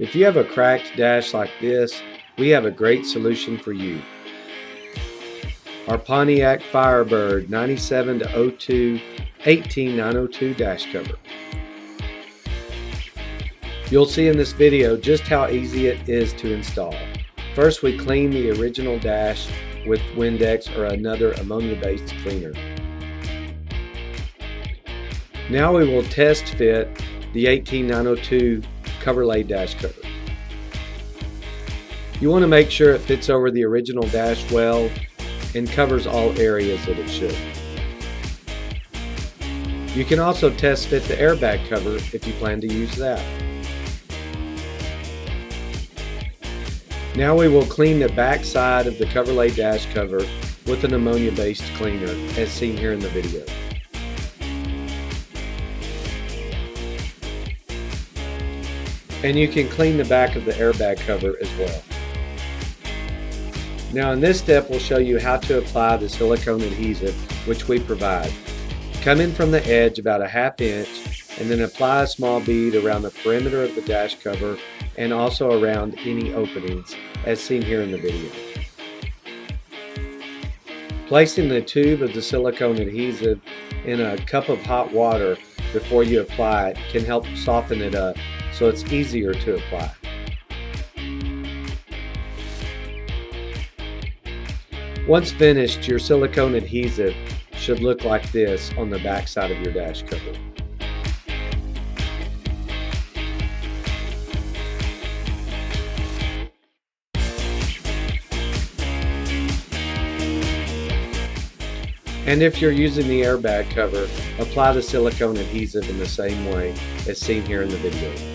If you have a cracked dash like this, we have a great solution for you. Our Pontiac Firebird 97-02 18902 dash cover. You'll see in this video just how easy it is to install. First, we clean the original dash with Windex or another ammonia-based cleaner. Now we will test fit the 18902 Coverlay dash cover. You want to make sure it fits over the original dash well and covers all areas that it should. You can also test fit the airbag cover if you plan to use that. Now we will clean the back side of the Coverlay dash cover with an ammonia-based cleaner, as seen here in the video. And you can clean the back of the airbag cover as well. Now in this step we'll show you how to apply the silicone adhesive which we provide. Come in from the edge about a ½ inch and then apply a small bead around the perimeter of the dash cover and also around any openings, as seen here in the video. Placing the tube of the silicone adhesive in a cup of hot water before you apply it can help soften it up so it's easier to apply. Once finished, your silicone adhesive should look like this on the back side of your dash cover. And if you're using the airbag cover, apply the silicone adhesive in the same way as seen here in the video.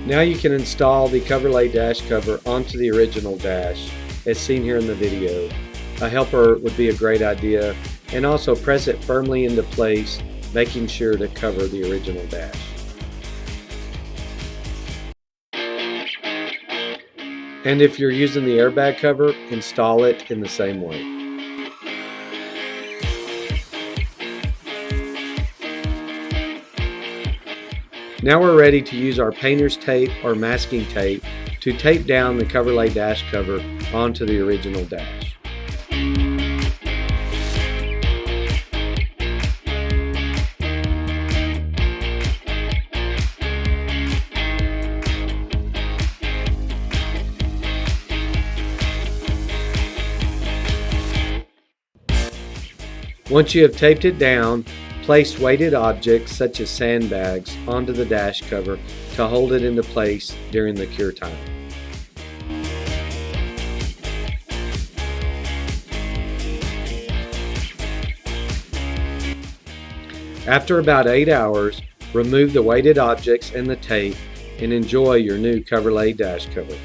Now you can install the Coverlay dash cover onto the original dash, as seen here in the video. A helper would be a great idea, and also press it firmly into place, making sure to cover the original dash. And if you're using the airbag cover, install it in the same way. Now we're ready to use our painter's tape or masking tape to tape down the Coverlay dash cover onto the original dash. Once you have taped it down, place weighted objects such as sandbags onto the dash cover to hold it into place during the cure time. After about 8 hours, remove the weighted objects and the tape and enjoy your new Coverlay dash cover.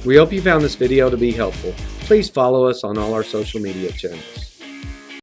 We hope you found this video to be helpful. Please follow us on all our social media channels.